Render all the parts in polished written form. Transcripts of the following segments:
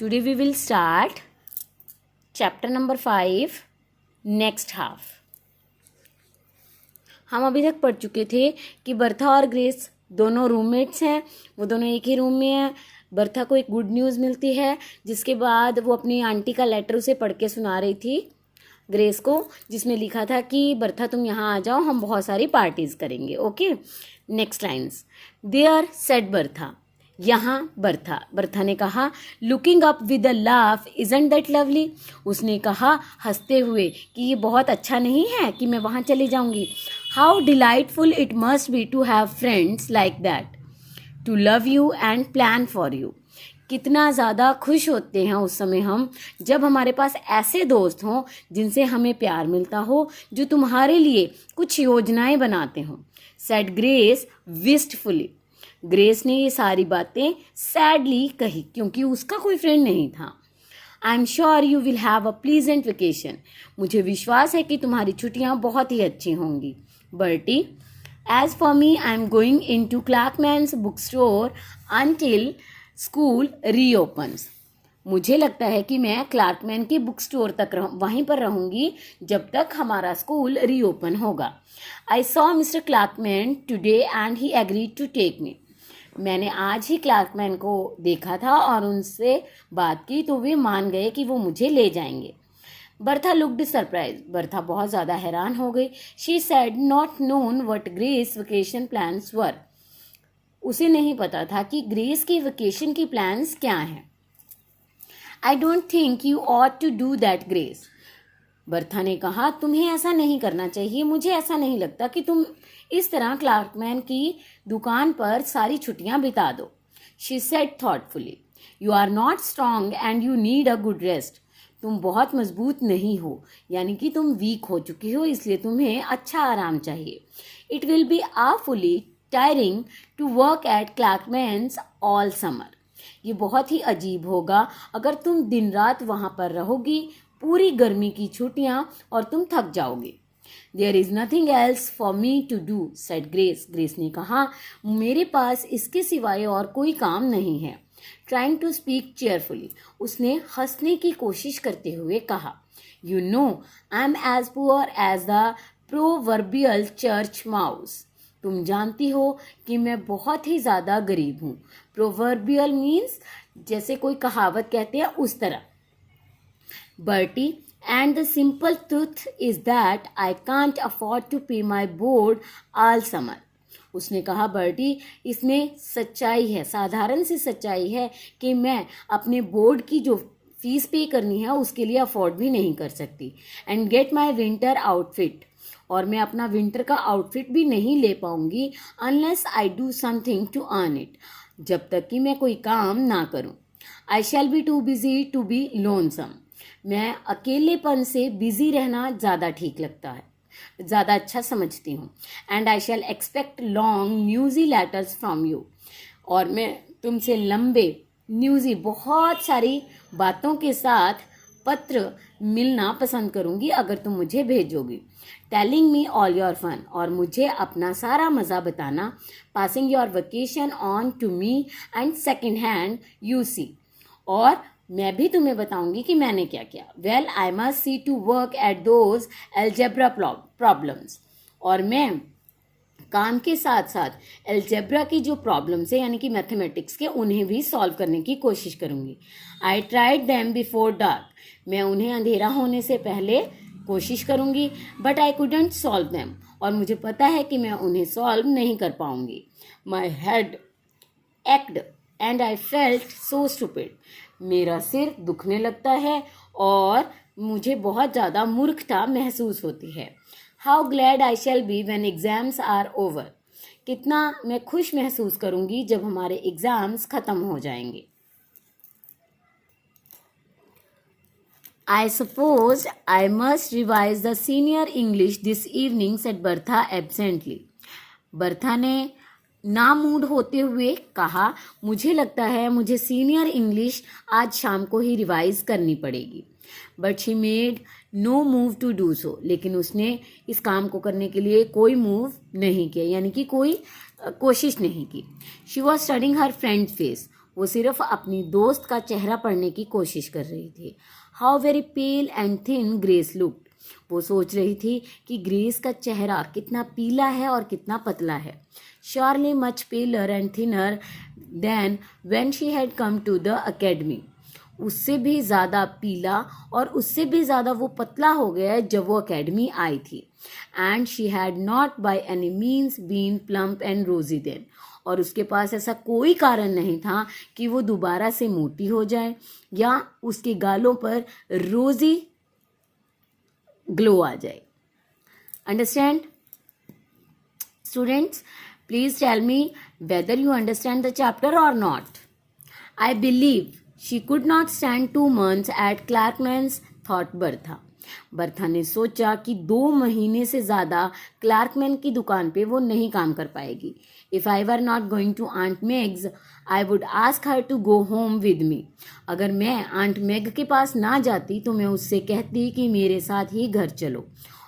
Today we will start chapter number 5 next half. हम अभी तक पढ़ चुके थे कि बर्था और ग्रेस दोनों रूममेट्स हैं, वो दोनों एक ही रूम में हैं. बर्था को एक गुड न्यूज़ मिलती है, जिसके बाद वो अपनी आंटी का लेटर उसे पढ़ के सुना रही थी ग्रेस को, जिसमें लिखा था कि बर्था तुम यहाँ आ जाओ, हम बहुत सारी पार्टीज़ करेंगे. Okay, next lines. There said Bertha, यहाँ बर्था ने कहा. Looking up with a laugh, isn't that lovely. उसने कहा हंसते हुए कि ये बहुत अच्छा नहीं है कि मैं वहाँ चली जाऊँगी. How delightful it must be to have friends like that, to love you and plan for you. कितना ज़्यादा खुश होते हैं उस समय हम, जब हमारे पास ऐसे दोस्त हों जिनसे हमें प्यार मिलता हो, जो तुम्हारे लिए कुछ योजनाएं बनाते हों. Said grace wistfully. ग्रेस ने ये सारी बातें सैडली कही क्योंकि उसका कोई फ्रेंड नहीं था. I am sure you will have a pleasant vacation. मुझे विश्वास है कि तुम्हारी छुट्टियां बहुत ही अच्छी होंगी. Bertie, as for me I am going into Clarkman's book store until school reopens. मुझे लगता है कि मैं क्लार्कमैन के बुक स्टोर तक वहीं पर रहूँगी जब तक हमारा स्कूल रीओपन होगा. I saw Mister Clarkman today and he agreed to take me. मैंने आज ही क्लार्कमैन को देखा था और उनसे बात की तो वे मान गए कि वो मुझे ले जाएंगे. Bertha looked surprise. बर्था बहुत ज़्यादा हैरान हो गई. She said not known what Grace vacation plans were. उसे नहीं पता था कि ग्रेस की वेकेशन की प्लान्स क्या हैं. I don't think you ought to do that Grace. Bertha ने कहा तुम्हें ऐसा नहीं करना चाहिए. मुझे ऐसा नहीं लगता कि तुम इस तरह क्लार्कमैन की दुकान पर सारी छुट्टियां बिता दो. She said thoughtfully, you are not strong and you need a good rest. तुम बहुत मजबूत नहीं हो, यानी कि तुम वीक हो चुकी हो, इसलिए तुम्हें अच्छा आराम चाहिए. It will be awfully tiring to work at Clarkman's all summer. ये बहुत ही अजीब होगा अगर तुम दिन रात वहाँ पर रहोगी पूरी गर्मी की छुट्टियाँ और तुम थक जाओगी. There is nothing else for me to do, said Grace. Grace ने कहा मेरे पास इसके सिवाय और कोई काम नहीं है. Trying to speak cheerfully, उसने हंसने की कोशिश करते हुए कहा. You know, I'm as poor as the proverbial church mouse. तुम जानती हो कि मैं बहुत ही ज़्यादा गरीब हूँ. प्रोवर्बियल मीन्स जैसे कोई कहावत कहते हैं उस तरह. Bertie, and the simple truth is that I can't afford to pay my board all summer. उसने कहा बर्टी, इसमें सच्चाई है, साधारण सी सच्चाई है कि मैं अपने बोर्ड की जो फीस पे करनी है उसके लिए अफोर्ड भी नहीं कर सकती. And get my winter outfit, और मैं अपना विंटर का आउटफिट भी नहीं ले पाऊंगी unless I do something to earn it, जब तक कि मैं कोई काम ना करूं. I shall be too busy to be lonesome. मैं अकेलेपन से बिजी रहना ज़्यादा ठीक लगता है, ज़्यादा अच्छा समझती हूँ. And I shall expect long newsy letters from you, और मैं तुमसे लंबे न्यूज़ी बहुत सारी बातों के साथ पत्र मिलना पसंद करूँगी अगर तुम मुझे भेजोगी. Telling me all your fun, और मुझे अपना सारा मज़ा बताना. Passing your vacation on to me and second hand you see, और मैं भी तुम्हें बताऊंगी कि मैंने क्या किया. Well I must see to work at those algebra problems, और मैं काम के साथ साथ एल्जेब्रा की जो प्रॉब्लम्स है यानी कि मैथमेटिक्स के, उन्हें भी सॉल्व करने की कोशिश करूंगी. I tried them before dark, मैं उन्हें अंधेरा होने से पहले कोशिश करूंगी. But I couldn't solve them, और मुझे पता है कि मैं उन्हें सॉल्व नहीं कर पाऊंगी. My head ached and I felt so stupid. मेरा सिर दुखने लगता है और मुझे बहुत ज़्यादा मूर्खता महसूस होती है. How glad I shall be when exams are over. कितना मैं खुश महसूस करूंगी जब हमारे एग्जाम्स ख़त्म हो जाएंगे. I suppose I must revise the senior English this evening, said Bertha absently. Bertha ने नामूड होते हुए कहा मुझे लगता है मुझे सीनियर इंग्लिश आज शाम को ही रिवाइज करनी पड़ेगी. But she made no move to do so, लेकिन उसने इस काम को करने के लिए कोई मूव नहीं किया, यानी कि कोई कोशिश नहीं की. She was studying her friend face, वो सिर्फ अपनी दोस्त का चेहरा पढ़ने की कोशिश कर रही थी। How very pale and thin grace looked. वो सोच रही थी कि ग्रेस का चेहरा कितना पीला है और कितना पतला है। Surely much paler and thinner than when she had come to the academy. उससे भी ज़्यादा पीला और उससे भी ज़्यादा वो पतला हो गया है जब वो अकेडमी आई थी। And she had not by any means been plump and rosy then. और उसके पास ऐसा कोई कारण नहीं था कि वो दोबारा से मोटी हो जाए या उसके गालों पर रोजी ग्लो आ जाए। Understand students? Please tell me whether you understand the chapter or not. I believe she could not stand 2 months at Clarkman's, thought Bertha. Bertha ने सोचा कि 2 महीने से ज़्यादा क्लार्कमैन की दुकान पे वो नहीं काम कर पाएगी। If I were not going to aunt Meg's I would ask her to go home with me. अगर मैं आंट मेग के पास ना जाती तो मैं उससे कहती कि मेरे साथ ही घर चलो।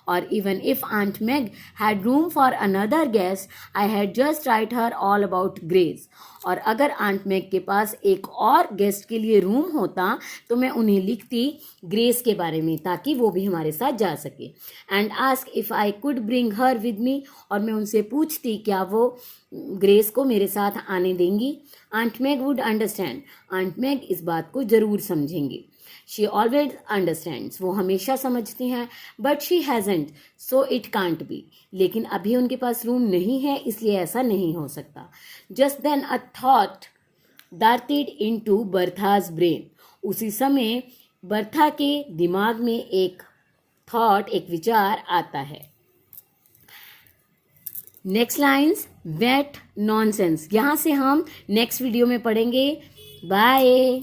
और even if aunt Meg had room for another guest I had just write her all about Grace. और अगर आंट मेग के पास एक और गेस्ट के लिए रूम होता तो मैं उन्हें लिखती ग्रेस के बारे में ताकि वो भी हमारे साथ जा सके। And ask if I could bring her with me. और मैं उनसे पूछती क्या वो ग्रेस को मेरे साथ आने देंगी। Aunt Meg would understand. Aunt Meg इस बात को ज़रूर समझेंगी। She always understands. वो हमेशा समझती हैं। But she hasn't so it can't be. लेकिन अभी उनके पास रूम नहीं है इसलिए ऐसा नहीं हो सकता। Just then a thought darted into Bertha's brain. उसी समय बर्था के दिमाग में एक थॉट, एक विचार आता है। Next lines wait nonsense. यहाँ से हम नेक्स्ट वीडियो में पढ़ेंगे। बाय।